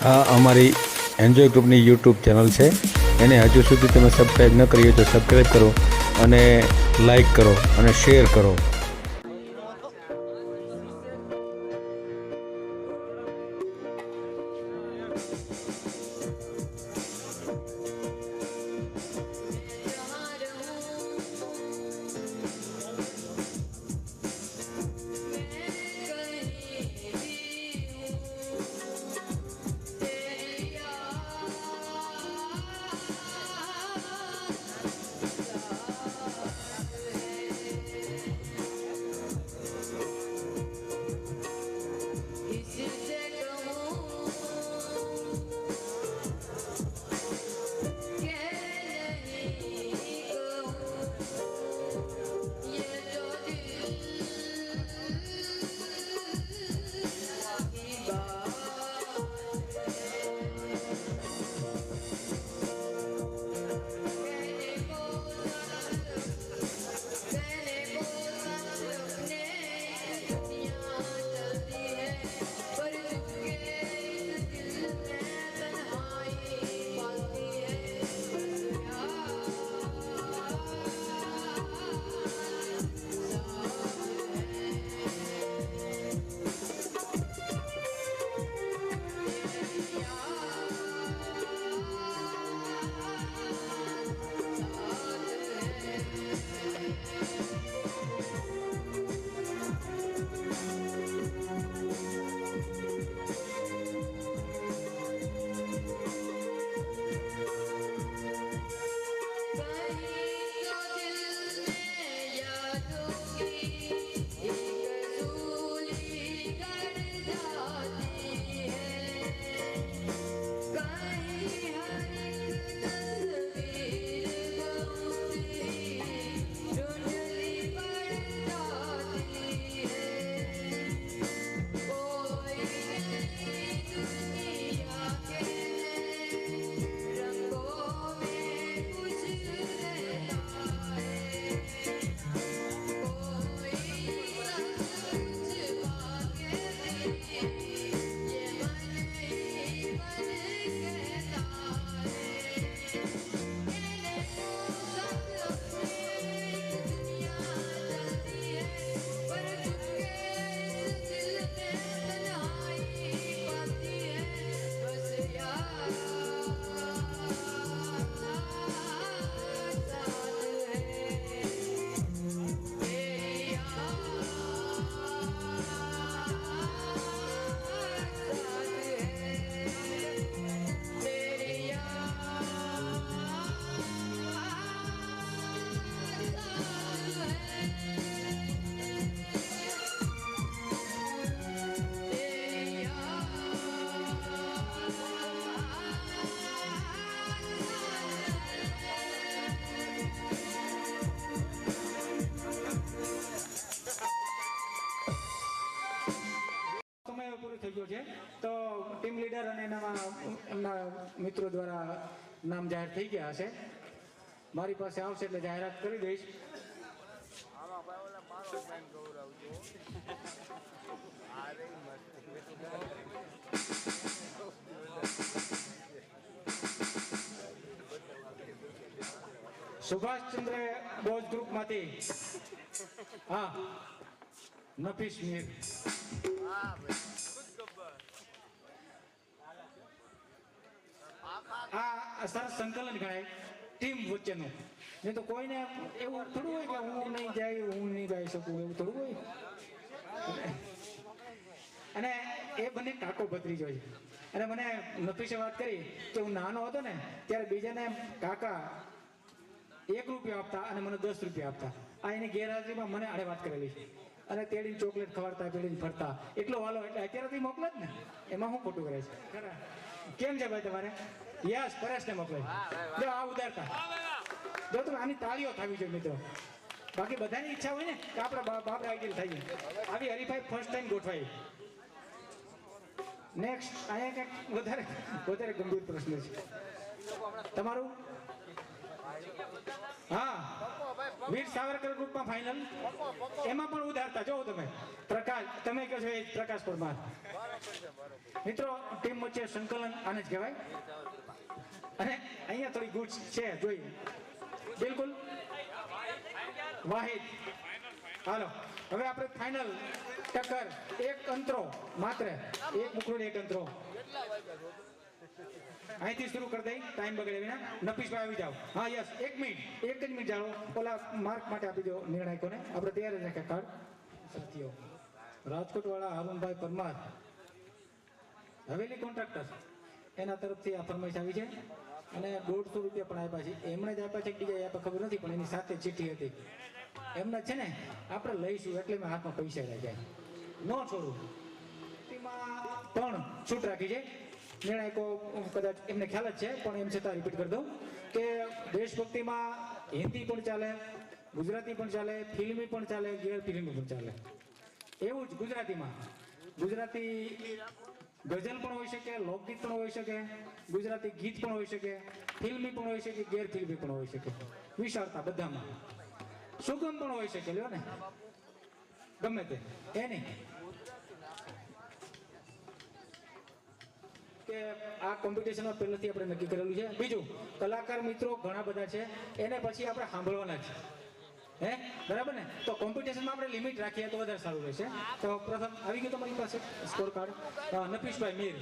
આ અમારી એન્જોય ગ્રુપની યુટ્યુબ ચેનલ છે, એને હજુ સુધી તમે સબસ્ક્રાઈબ ન કરી હોય તો સબસ્ક્રાઈબ કરો અને લાઈક કરો અને શેર કરો. તો ટીમ લીડર અને એમના મિત્રો દ્વારા નામ જાહેર થઈ ગયા હશે. મારી પાસે આવશે એટલે જાહેરાત કરી દઈશ. સુભાષચંદ્ર બોઝ ગ્રુપમાંથી હા નફીસ મીર. આ સરસ સંકલન ગણાય ટીમ વચ્ચેનું. નહીં તો કોઈને એવું થોડું હોય કે હું નહીં જાય, હું નહીં ગાઈ શકું, એવું થોડું હોય. અને એ બંને કાકો ભત્રીજો છે. અને મને નફીસે વાત કરી કે હું નાનો હતો ને ત્યારે બીજાને કાકા 1 રૂપિયો આપતા અને મને 10 રૂપિયા આપતા. આ એની ગેરહાજરીમાં મને આડે વાત કરેલી છે. અને તેડીને ચોકલેટ ખવડાવતા, તેડીને ફરતા, એટલો વાલો. એટલે અત્યારેથી મોકલે જ ને, એમાં શું ખોટું કરે છે? કેમ છે ભાઈ તમારે? યસ, પરેશને મોકલે. જો આ ઉદારતા, જો તમે આની તાળીઓ થવી જોઈએ મિત્રો. બાકી બધાની ઈચ્છા હોય ને કે આપણે બાપ આઈડિયલ થઈએ. આવી હરીફાઈ ફર્સ્ટ ટાઈમ ગોઠવાઈ. નેક્સ્ટ અહીંયા કંઈક વધારે ગંભીર પ્રશ્ન છે તમારું. હા, વીર સાવરકર ગ્રુપમાં ફાઇનલ, એમાં પણ ઉધારતા જોવો તમે. પ્રકાશ, તમે કહો છો એ પ્રકાશ પરમાર. મિત્રો, ટીમ વચ્ચે સંકલન આને જ કહેવાય. અને અહીંયા થોડી ગુડ છે, જોઈએ. બિલકુલ વાહિદ. હાલો, હવે આપણે ફાઇનલ ટક્કર, એક અંતરો માત્ર, એક મુકડો એક અંતરો. અહીંથી શરૂ કરી દઈ, ટાઈમ બગડે વિના. નફીસભાઈ આવી જાઓ. હા યસ, 1 મિનિટ, 1 જ મિનિટ જાણો. ઓલા માર્ક માટે આપી દો નિર્ણાયકોને. આપણે તૈયાર જ રાખ્યા કાર્ડ. સાથીઓ, રાજકોટ વાળા હારૂનભાઈ પરમાર, હવેલી કોન્ટ્રાક્ટર, એના તરફથી આ ફરમાઈશ આવી છે. અને 150 રૂપિયા પણ આપ્યા છે. એમણે જ આપ્યા છે કે બીજા આપ્યા ખબર નથી, પણ એની સાથે ચીઠી હતી. એમના છે ને, આપણે લઈશું એટલે મેં હાથમાં પૈસા રાખ્યા, ન છોડું. એમાં પણ છૂટ રાખી છે. નિર્ણાયકો કદાચ એમને ખ્યાલ જ છે, પણ એમ છતાં રિપીટ કરી દઉં કે દેશભક્તિમાં હિન્દી પણ ચાલે, ગુજરાતી પણ ચાલે, ફિલ્મી પણ ચાલે, ગેર ફિલ્મી પણ ચાલે. એવું જ ગુજરાતીમાં ગુજરાતી ગઝલ પણ હોઈ શકે, લોકગીત પણ હોઈ શકે, ગુજરાતી ગીત પણ હોઈ શકે, ફિલ્મી પણ હોઈ શકે, ગેર ફિલ્મી પણ હોઈ શકે. વિશાળતા બધામાં. સુગમ પણ હોઈ શકે, લ્યો ને, ગમે તે એની. કે આ કોમ્પિટિશનમાં પહેલેથી આપણે નક્કી કરેલું છે. બીજું, કલાકાર મિત્રો ઘણા બધા છે, એને પછી આપણે સાંભળવાના છે. હે, બરાબર ને? તો કોમ્પિટિશનમાં આપણે લિમિટ રાખીએ તો વધારે સારું રહેશે. તો પ્રથમ આવી ગયું તમારી પાસે સ્કોર કાર્ડ. નફીસભાઈ મીર,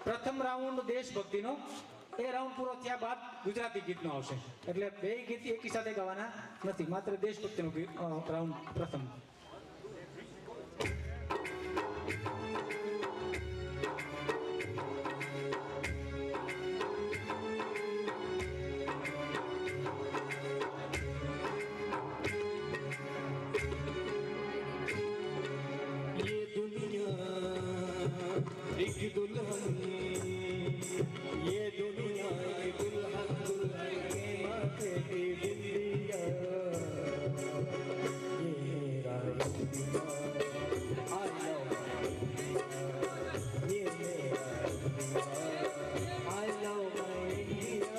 પ્રથમ રાઉન્ડ દેશભક્તિનો. એ રાઉન્ડ પૂરો થયા બાદ ગુજરાતી ગીતનો આવશે. એટલે બે ગીત એકી સાથે ગાવાના નથી, માત્ર દેશભક્તિનો રાઉન્ડ પ્રથમ. एक दुल्हन, ये दुनिया एक दुल्हन, दुल्हन के माथे की बिंदिया, ये मेरा इंडिया, I love ये मेरा India, I love my India.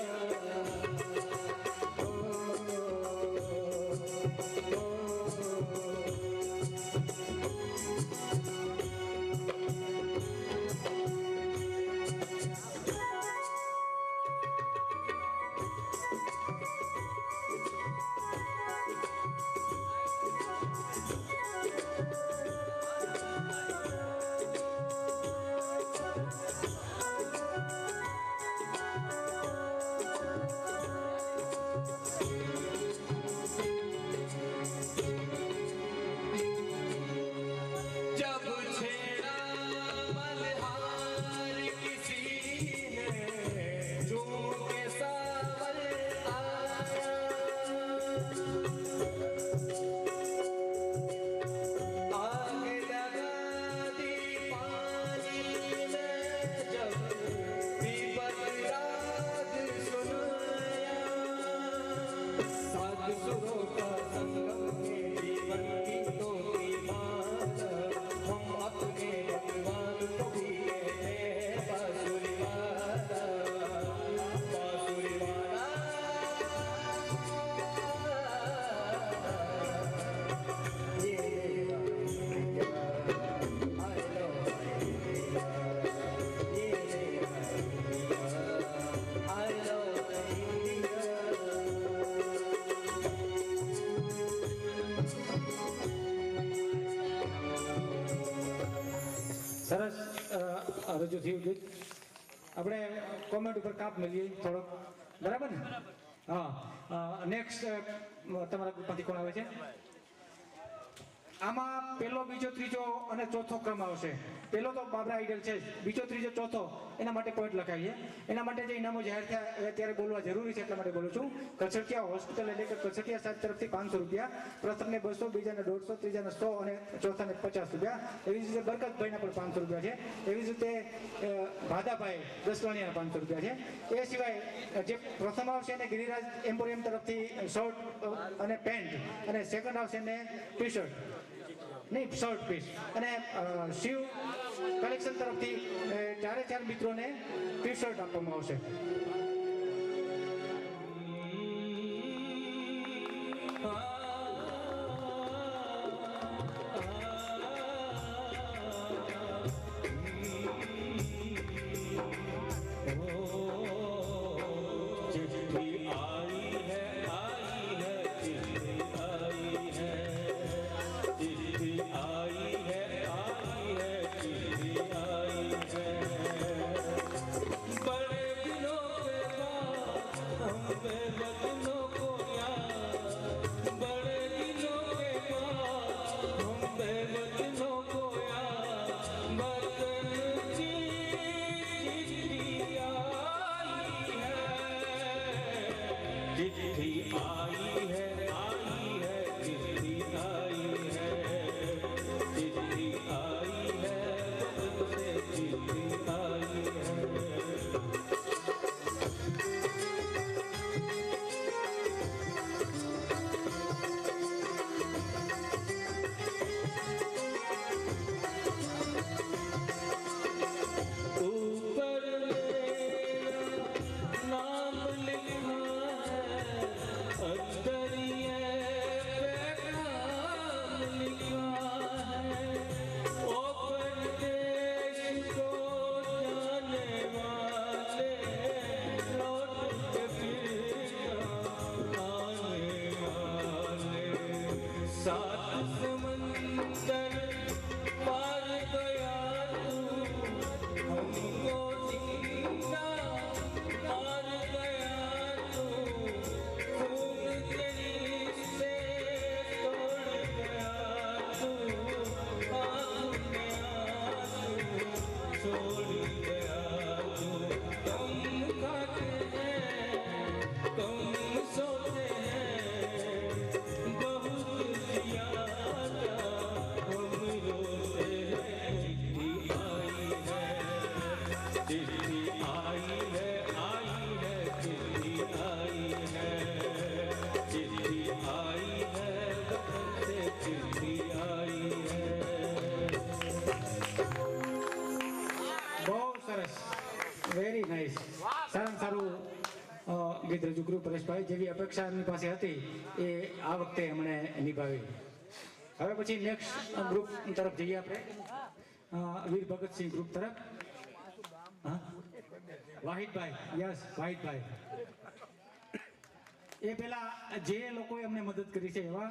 સરસ રજૂ થયું ગીત. આપણે કોમેન્ટ ઉપર કાપ મળીએ થોડોક, બરાબર ને? હા, નેક્સ્ટ તમારા ગ્રુપમાંથી કોણ આવે છે? આમાં પહેલો, બીજો, ત્રીજો અને ચોથો ક્રમ આવશે. પહેલો તો બાબરા આઈડલ છે, બીજો, ત્રીજો, ચોથો એના માટે પોઈન્ટ લખાવીએ. એના માટે જે ઇનામો જાહેર થયા એ અત્યારે બોલવા જરૂરી છે, એટલા માટે બોલું છું. કચટિયા હોસ્પિટલ એટલે કે કચટિયા સાહેબ તરફથી 500 રૂપિયા, પ્રથમને 200, બીજાને 150, ત્રીજાને 100 અને ચોથાને 50 રૂપિયા. એવી જ રીતે બરકતભાઈના પણ 500 રૂપિયા છે. એવી જ રીતે ભાદાભાઈ દસવાણીના 500 રૂપિયા છે. એ સિવાય જે પ્રથમ આવશે એને ગિરિરાજ એમ્પોરિયમ તરફથી શર્ટ અને પેન્ટ, અને સેકન્ડ આવશે એને ટી શર્ટ નહીં, શર્ટ પીસ, અને શિવ કલેક્શન તરફથી 4 મિત્રોને ટી શર્ટ આપવામાં આવશે. छोड़ गया तू। कम खाते हैं, कम सोते हैं, बहुत ज्यादा हम रोते हैं। चिट्ठी आई है, चिट्ठी आई है, चिट्ठी आई है, चिट्ठी आई है, वतन से चिट्ठी आई है। બહુ સરસ, વેરી નાઇસ. સારામાં સારું ગીત રજૂ કર્યું પરેશભાઈ. જેવી અપેક્ષા એમની પાસે હતી એ આ વખતે એમણે નિભાવી. હવે પછી નેક્સ્ટ ગ્રુપ તરફ જઈએ આપણે. વીર ભગતસિંહ ગ્રુપ તરફ. હા, વાહિદભાઈ. યસ, વાહિદભાઈ. એ પેલા જે લોકોએ અમને મદદ કરી છે એવા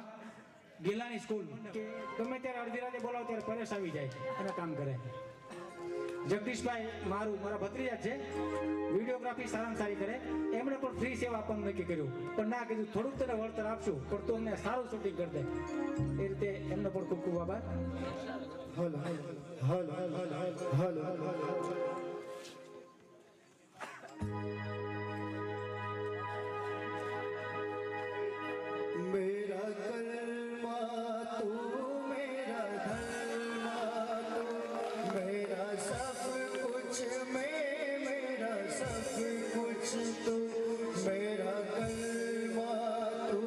ગેલાની સ્કૂલ કે ગમે ત્યારે અડધી રાતે બોલાવો ત્યારે પરેશ આવી જાય અને કામ કરે. જગદીશભાઈ મારા ભત્રીજા છે, વિડીયોગ્રાફી સારામાં સારી કરે. એમણે પણ ફ્રી સેવા આપવાનું નક્કી કર્યું, પણ ના કીધું થોડુંક તને વળતર આપશું પણ તું અમને સારું શૂટિંગ કરી દે. એ રીતે એમનો પણ ખૂબ ખૂબ આભાર. Hello hello hello hello. मेरा कर्मा तू, मेरा धर्मा तू, मेरा सब कुछ मेरा सब कुछ तू। मेरा कर्मा तू,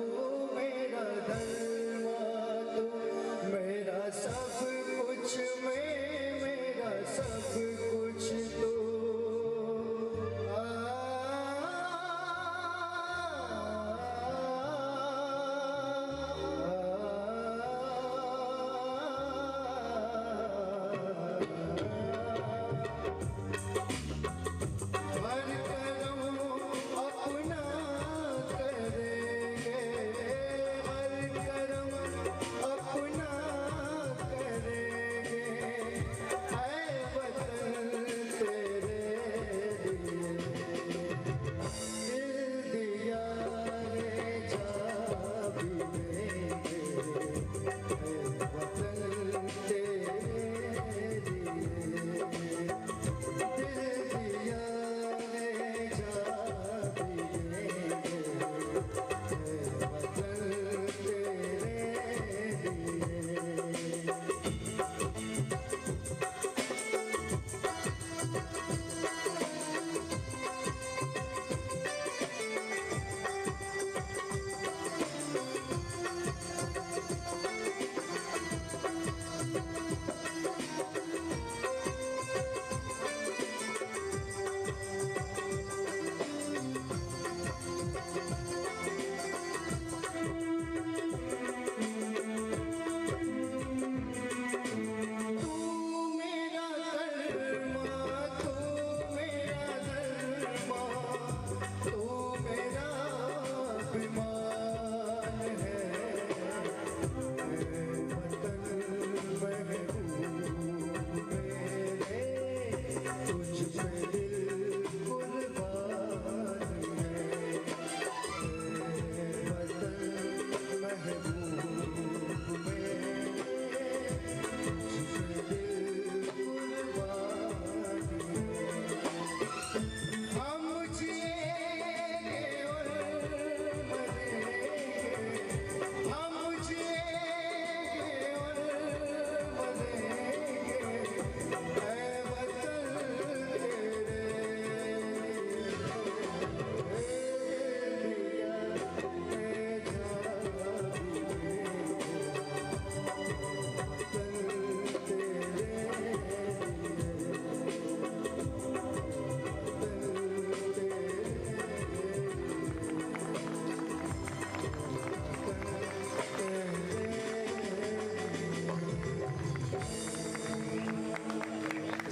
मेरा धर्मा तू, मेरा सब कुछ मेरा सब कुछ तू।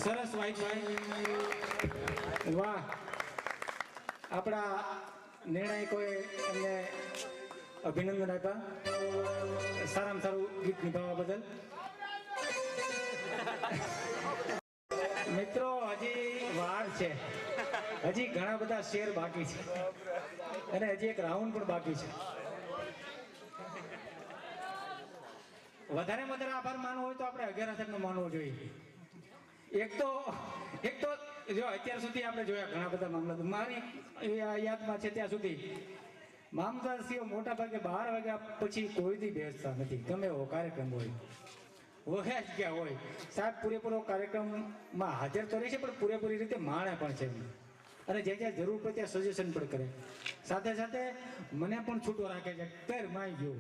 સરસ વાહિદભાઈ, વાહ. આપણા નિર્ણાયકોએ અમને અભિનંદન આપ્યા સારામાં સારું ગીત નિભાવવા બદલ. મિત્રો હજી વાર છે, હજી ઘણા બધા શેર બાકી છે અને હજી એક રાઉન્ડ પણ બાકી છે. વધારે આભાર માનવો હોય તો આપણે 11,000 નો માનવો જોઈએ. એક તો જો અત્યાર સુધી આપણે જોયા ઘણા બધા મામલા, મારી યાદમાં છે ત્યાં સુધી મામલતદારશ્રીઓ મોટા ભાગે 12 વાગ્યા પછી કોઈ દી બેસતા નથી, ગમે એવો કાર્યક્રમ હોય વહ્યા જ ગયા હોય. સાહેબ પૂરેપૂરો કાર્યક્રમમાં હાજર તો રહે છે પણ પૂરેપૂરી રીતે માણે પણ છે અને જ્યાં જ્યાં જરૂર પડે ત્યાં સજેશન પણ કરે. સાથે સાથે મને પણ છૂટો રાખે છે, કર માઈ ગયો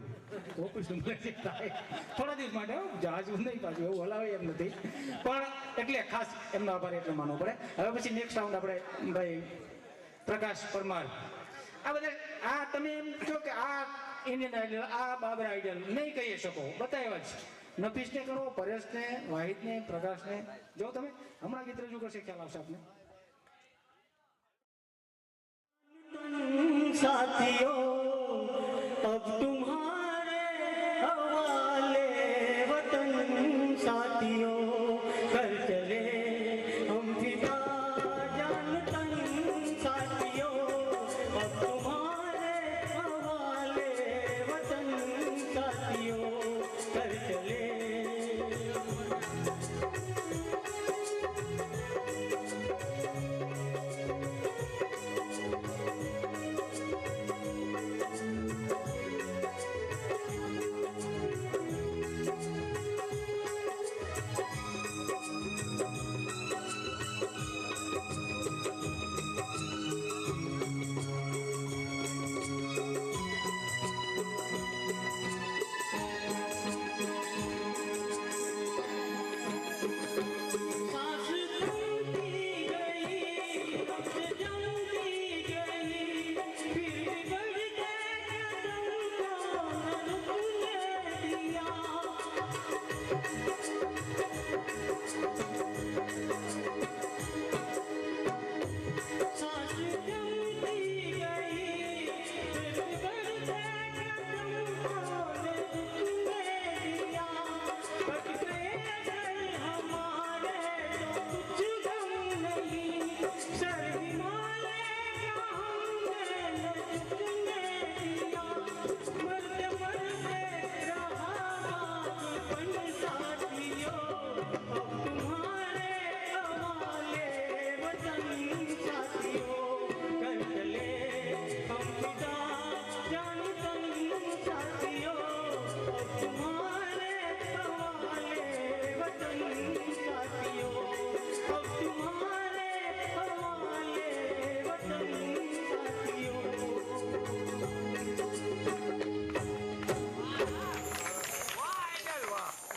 ઓફિસનું થાય થોડા દિવસ માટે, જહાજ નહીં પાછું એવું હલાવે એમ નથી, પણ એટલે ખાસ એમનો આભાર એટલે માનવો પડે. હવે પછી નેક્સ્ટ રાઉન્ડ આપણે ભાઈ પ્રકાશ પરમાર. આ બધા આ તમે એમ કહો કે આ ઇન્ડિયન આઇડલ, આ બાબરા આઇડલ નહીં કહી શકો, બતાવ્યા જ. નફીસને કરો, પરેશને, વાહિદને, પ્રકાશને, જો તમે હમણાં ગીત રજૂ કરશે ખ્યાલ આવશે આપને. साथियों अब तुम्हारे हवाले वतन साथियों कर चले हम फिदा जान तन साथियों अब तुम्हारे हवाले वतन साथियों कर चले.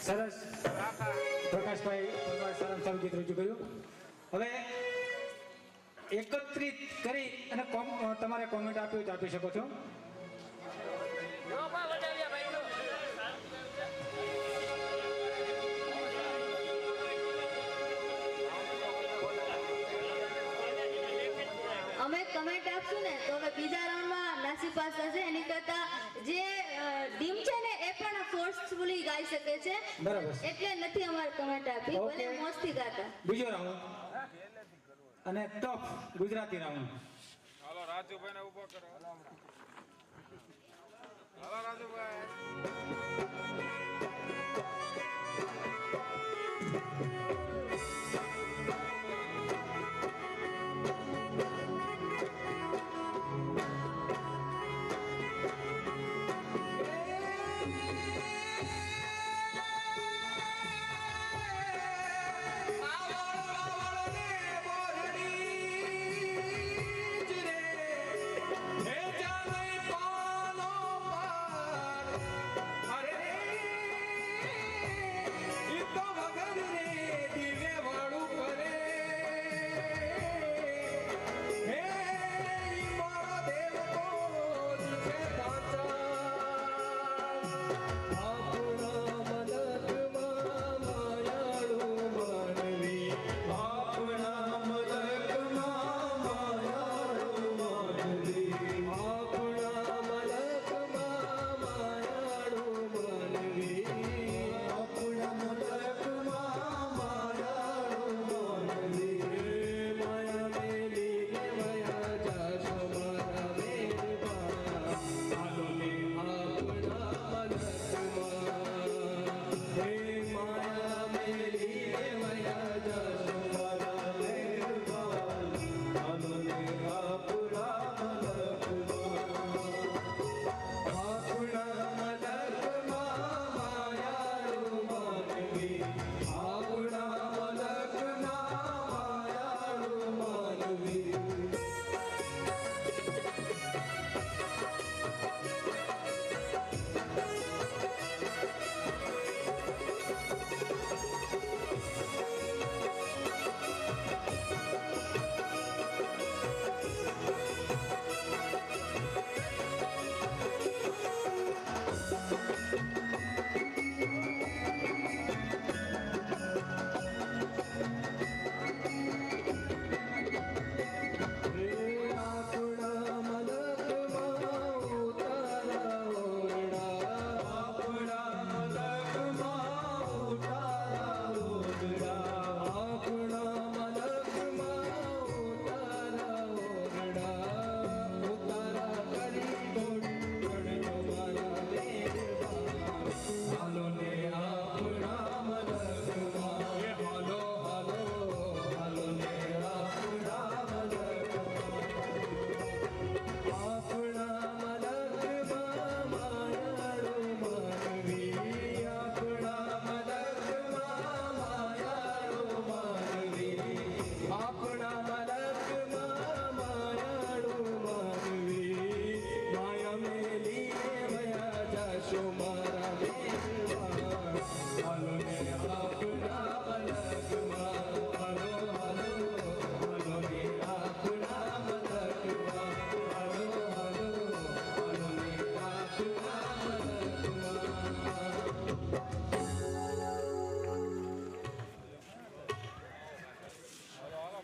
સરસ પ્રકાશભાઈ પરમાર સારામાં ગીત રજૂ કર્યું. હવે એકત્રિત કરી અને તમારે કોમેન્ટ આપી હોય તો આપી શકો છો. અમે કમેન્ટ આપશું ને તો હવે બીજા રાઉન્ડમાં નાસી પાસ થશે. એની કરતા જે ડીમ છે ને એ પણ ફોર્સફુલી ગાઈ શકે છે, બરાબર. એટલે નથી અમારે કમેન્ટ આપી, ઓકે. ભલે મોજથી ગાતા. બીજો રાઉન્ડ અને ટોપ ગુજરાતી રાઉન્ડ. હાલો રાજુભાઈ ને ઉભો કરો. હાલો રાજુભાઈ. અરે ઈ તો વગર રે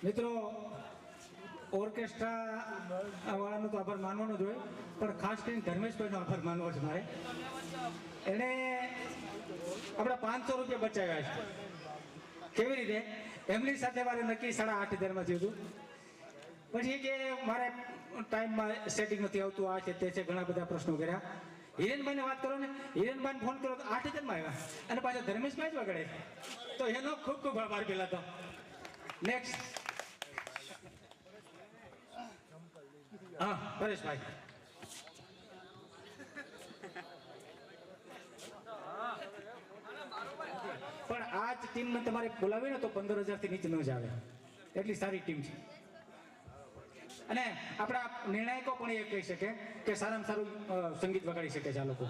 મિત્રો ઓર્કેસ્ટ્રા વાળાનો તો આભાર માનવાનો જ હોય, પણ ખાસ કરીને ધર્મેશભાઈનો આભાર માનવો છે મારે. એણે આપણા 500 રૂપિયા બચાવ્યા છે. કેવી રીતે? એમની સાથે મારે નક્કી 8,500 થયું હતું. પછી કે મારે ટાઈમમાં સેટિંગ નથી આવતું, આ છે તે છે, ઘણા બધા પ્રશ્નો કર્યા. હિરેનભાઈને વાત કરો ને, હિરેનભાઈને ફોન કરો તો 8,000માં આવ્યા, અને પાછા ધર્મેશભાઈ જ વગડે. તો એનો ખૂબ ખૂબ આભાર પહેલા તો. નેક્સ્ટ, હા પરેશભાઈ. પણ આ જ ટીમને તમારે બોલાવી ને તો 15,000 થી નીચે ન જ આવે, એટલી સારી ટીમ છે. અને આપણા નિર્ણાયકો પણ એ કહી શકે કે સારામાં સારું સંગીત વગાડી શકે છે આ લોકો.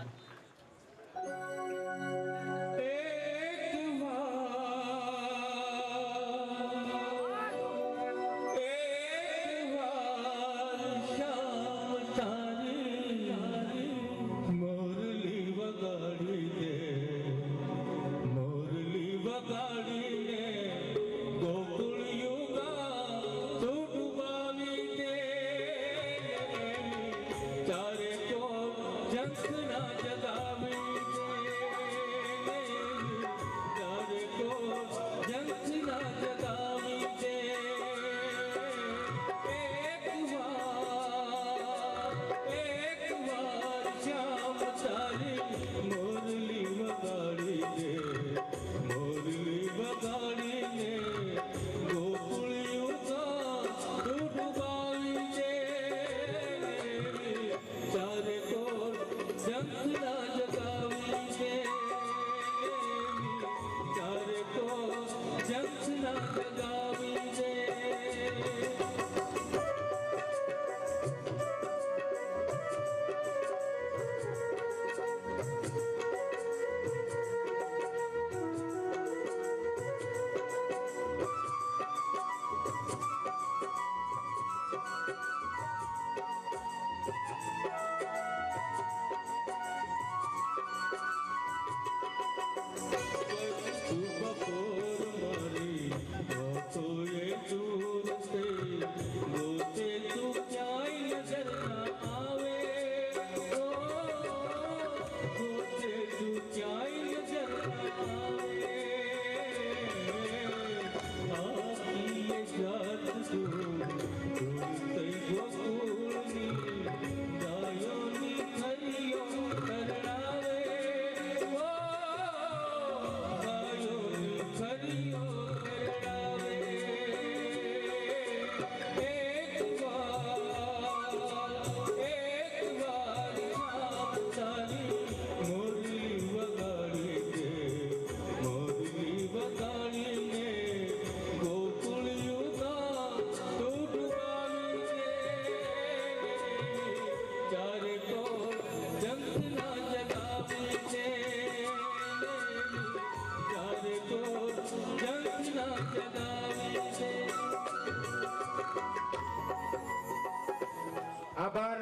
આભાર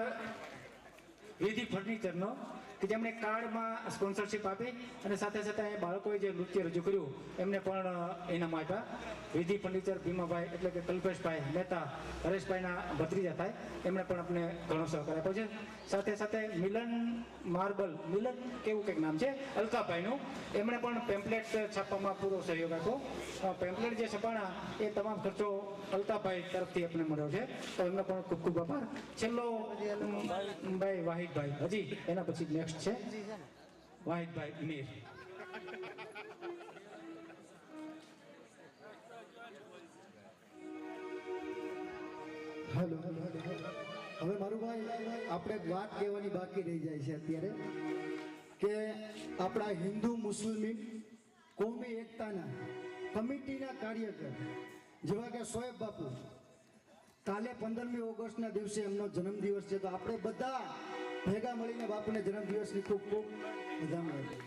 વિધિ ફર્નિચરનો કે જેમણે કાર્ડમાં સ્પોન્સરશિપ આપી અને સાથે સાથે બાળકોએ જે નૃત્ય રજૂ કર્યું એમને પણ ઇનામ આપ્યા. વિધિ ફર્નિચર ભીમાભાઈ એટલે કે કલ્પેશભાઈ મહેતા, હરેશભાઈના ભત્રીજા થાય, એમણે પણ આપણે ઘણો સહકાર આપ્યો છે. સાથે સાથે મિલન માર્બલ, મિલન કેવું કંઈક નામ છે, અલકાભાઈનું, એમણે પણ પેમ્પલેટ છાપવામાં પૂરો સહયોગ આપ્યો. પેમ્પલેટ જે છપાણા એ તમામ ખર્ચો અલકાભાઈ તરફથી આપણે મળ્યો છે, તો એમનો પણ ખૂબ ખૂબ આભાર. છેલ્લો ભાઈ વાહિદભાઈ, હજી એના પછી નેક્સ્ટ છે વાહિદભાઈ મીર. હેલો, હવે મારું ભાઈ આપણે વાત કહેવાની બાકી રહી જાય છે અત્યારે કે આપણા હિન્દુ મુસ્લિમ કોમી એકતાના કમિટીના કાર્યકર જેવા કે શોએબ બાપુ, કાલે 15મી ઓગસ્ટના દિવસે એમનો જન્મદિવસ છે, તો આપણે બધા ભેગા મળીને બાપુને જન્મદિવસની ખૂબ ખૂબ વધામણી.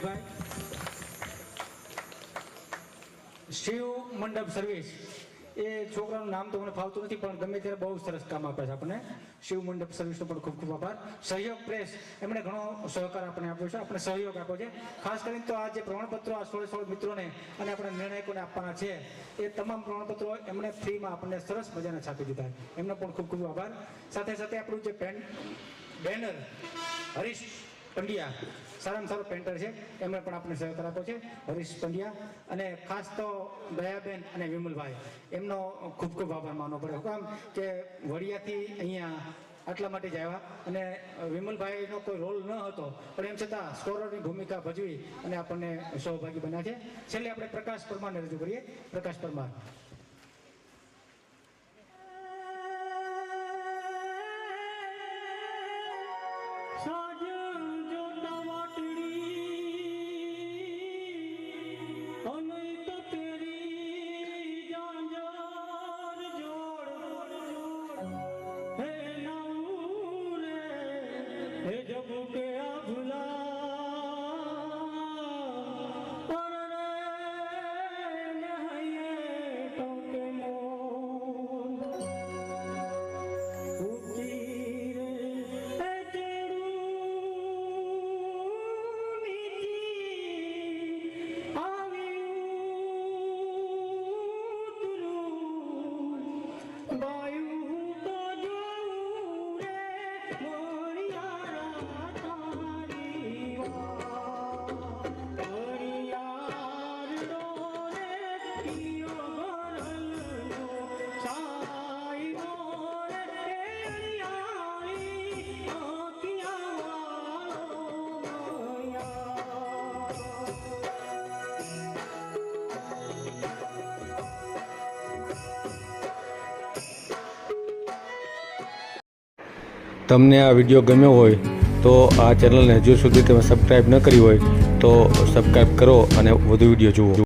હરીશભાઈ. શિવ મંડપ સર્વિસ, એ છોકરાનું નામ તો મને ફાવતું નથી, પણ ગમે ત્યારે બહુ સરસ કામ આપે છે આપણને. શિવ મંડપ સર્વિસનો પણ ખૂબ ખૂબ આભાર. સહયોગ પ્રેસ, એમણે ઘણો સહકાર આપણે આપ્યો છે, આપણે સહયોગ આપ્યો છે. ખાસ કરીને તો આ જે પ્રમાણપત્રો આ 16 મિત્રોને અને આપણા નિર્ણાયકોને આપવાના છે, એ તમામ પ્રમાણપત્રો એમણે ફ્રીમાં આપણને સરસ મજાના છાપી દીધા. એમનો પણ ખૂબ ખૂબ આભાર. સાથે સાથે આપણું જે બેનર હરીશ પંડ્યા, સારામાં સારો પેન્ટર છે, એમણે પણ આપણે સહકાર આપ્યો છે, હરીશ પંડ્યા. અને ખાસ તો દયાબેન અને વિમલભાઈ, એમનો ખૂબ ખૂબ આભાર માનવો પડે. કામ કે વડિયાથી અહીંયા આટલા માટે જ આવ્યા, અને વિમલભાઈનો કોઈ રોલ ન હતો, પણ એમ છતાં સ્કોરરની ભૂમિકા ભજવી અને આપણને સૌભાગી બન્યા છે. છેલ્લે આપણે પ્રકાશ પરમારને રજૂ કરીએ. પ્રકાશ પરમાર. તમને આ વિડીયો ગમ્યો હોય તો આ ચેનલને હજુ સુધી તમે સબસ્ક્રાઈબ ન કરી હોય તો સબસ્ક્રાઈબ કરો અને વધુ વિડીયો જુઓ.